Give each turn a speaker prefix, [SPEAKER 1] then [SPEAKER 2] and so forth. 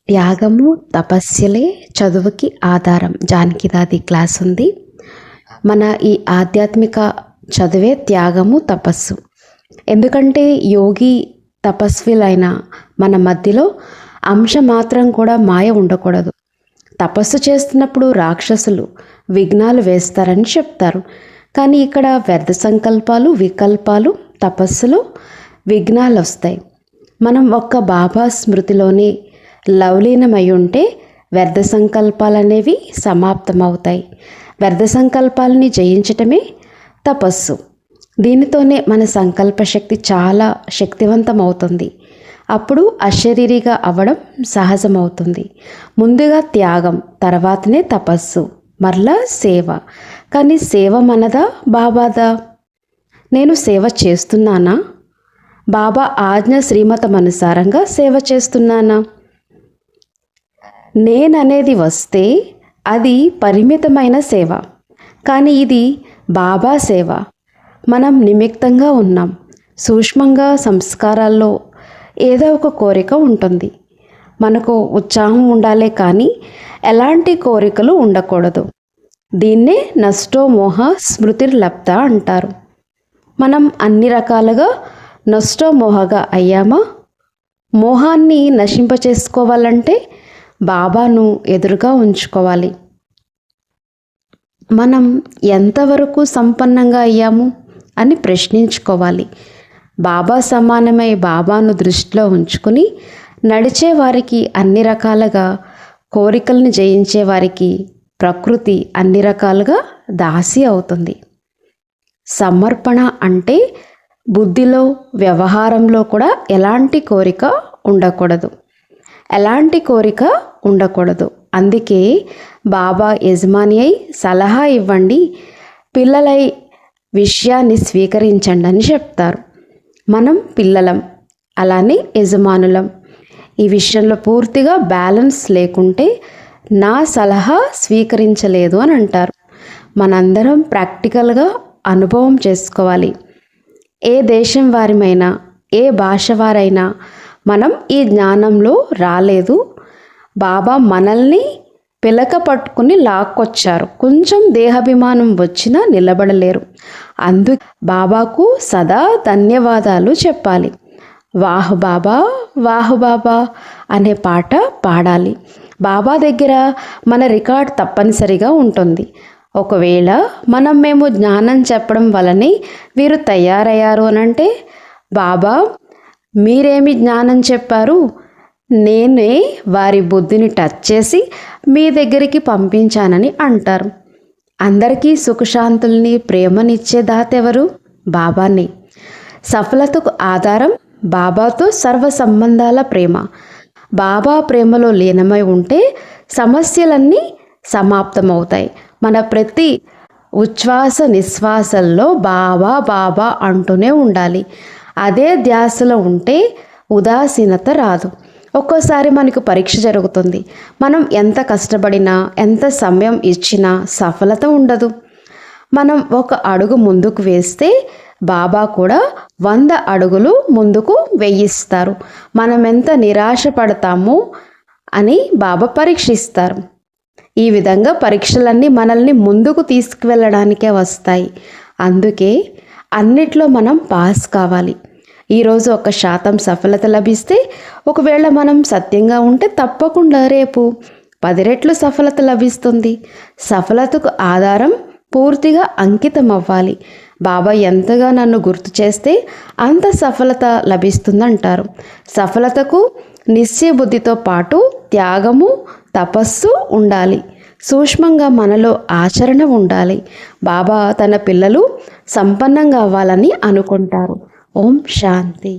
[SPEAKER 1] త్యాగము తపస్యలే చదువుకి ఆధారం. జానకిదాది క్లాస్ ఉంది. మన ఈ ఆధ్యాత్మిక చదువే త్యాగము తపస్సు. ఎందుకంటే యోగి తపస్విలైన మన మధ్యలో అంశ మాత్రం కూడా మాయ ఉండకూడదు. తపస్సు చేస్తున్నప్పుడు రాక్షసులు విఘ్నాలు వేస్తారని చెప్తారు. కానీ ఇక్కడ వ్యర్థ సంకల్పాలు వికల్పాలు తపస్సులో విఘ్నాలు వస్తాయి. మనం ఒక్క బాబా స్మృతిలోనే లవలీనమై ఉంటే వ్యర్థ సంకల్పాలు అనేవి సమాప్తమవుతాయి. వ్యర్థ సంకల్పాలని జయించటమే తపస్సు. దీనితోనే మన సంకల్ప శక్తి చాలా శక్తివంతమవుతుంది. అప్పుడు అశరీరిగా అవ్వడం సహజమవుతుంది. ముందుగా త్యాగం, తర్వాతనే తపస్సు, మరలా సేవ. కానీ సేవ మనదా బాబాదా? నేను సేవ చేస్తున్నానా? బాబా ఆజ్ఞ శ్రీమతం అనుసారంగా సేవ చేస్తున్నానా? నేననేది వస్తే అది పరిమితమైన సేవ. కానీ ఇది బాబా సేవ. మనం నిమిత్తంగా ఉన్నాం. సూక్ష్మంగా సంస్కారాల్లో ఏదో ఒక కోరిక ఉంటుంది. మనకు ఉత్సాహం ఉండాలే కానీ ఎలాంటి కోరికలు ఉండకూడదు. దీన్నే నష్టో మోహ స్మృతిర్లబ్ధ అంటారు. మనం అన్ని రకాలుగా నష్టో మోహగా అయ్యామా? మోహాన్ని నశింపచేసుకోవాలంటే బాబాను ఎదురుగా ఉంచుకోవాలి. మనం ఎంతవరకు సంపన్నంగా అయ్యాము అని ప్రశ్నించుకోవాలి. బాబా సమానమై బాబాను దృష్టిలో ఉంచుకుని నడిచే వారికి అన్ని రకాలుగా కోరికల్ని జయించే వారికి ప్రకృతి అన్ని రకాలుగా దాసి అవుతుంది. సమర్పణ అంటే బుద్ధిలో వ్యవహారంలో కూడా ఎలాంటి కోరిక ఉండకూడదు. ఎలాంటి కోరిక ఉండకూడదు. అందుకే బాబా యజమాని అయి సలహా ఇవ్వండి, పిల్లలై విషయాన్ని స్వీకరించండి అని చెప్తారు. మనం పిల్లలం, అలానే యజమానులం. ఈ విషయంలో పూర్తిగా బ్యాలెన్స్ లేకుంటే నా సలహా స్వీకరించలేదు అని అంటారు. మనందరం ప్రాక్టికల్గా అనుభవం చేసుకోవాలి. ఏ దేశం వారిమైనా ఏ భాష వారైనా మనం ఈ జ్ఞానంలో రాలేదు. బాబా మనల్ని పిలక పట్టుకుని లాక్కొచ్చారు. కొంచెం దేహాభిమానం వచ్చినా నిలబడలేరు. అందుకే బాబాకు సదా ధన్యవాదాలు చెప్పాలి. వాహు బాబా వాహు బాబా అనే పాట పాడాలి. బాబా దగ్గర మన రికార్డ్ తప్పనిసరిగా ఉంటుంది. ఒకవేళ మేము జ్ఞానం చెప్పడం వలనే వీరు తయారయ్యారు అనంటే, బాబా మీరేమి జ్ఞానం చెప్పారు? నేనే వారి బుద్ధిని టచ్ చేసి మీ దగ్గరికి పంపించానని అంటారు. అందరికీ సుఖశాంతుల్ని ప్రేమనిచ్చే దాతెవరు? బాబానే. సఫలతకు ఆధారం బాబాతో సర్వ సంబంధాల ప్రేమ. బాబా ప్రేమలో లీనమై ఉంటే సమస్యలన్నీ సమాప్తమవుతాయి. మన ప్రతి ఉచ్ఛ్వాస నిశ్వాసల్లో బాబా బాబా అంటూనే ఉండాలి. అదే ధ్యాసలో ఉంటే ఉదాసీనత రాదు. ఒక్కోసారి మనకు పరీక్ష జరుగుతుంది. మనం ఎంత కష్టపడినా ఎంత సమయం ఇచ్చినా సఫలత ఉండదు. మనం ఒక అడుగు ముందుకు వేస్తే బాబా కూడా 100 అడుగులు ముందుకు వేయిస్తారు. మనం ఎంత నిరాశ పడతామో అని బాబా పరీక్షిస్తారు. ఈ విధంగా పరీక్షలన్నీ మనల్ని ముందుకు తీసుకువెళ్ళడానికే వస్తాయి. అందుకే అన్నిట్లో మనం పాస్ కావాలి. ఈరోజు 1% సఫలత లభిస్తే, ఒకవేళ మనం సత్యంగా ఉంటే తప్పకుండా రేపు 10 రెట్లు సఫలత లభిస్తుంది. సఫలతకు ఆధారం పూర్తిగా అంకితం అవ్వాలి. బాబా ఎంతగా నన్ను గుర్తు చేస్తే అంత సఫలత లభిస్తుందంటారు. సఫలతకు నిశ్చయ బుద్ధితో పాటు త్యాగము తపస్సు ఉండాలి. సూక్ష్మంగా మనలో ఆచరణ ఉండాలి. బాబా తన పిల్లలు సంపన్నంగా అవ్వాలని అనుకుంటారు. ఓం శాంతి.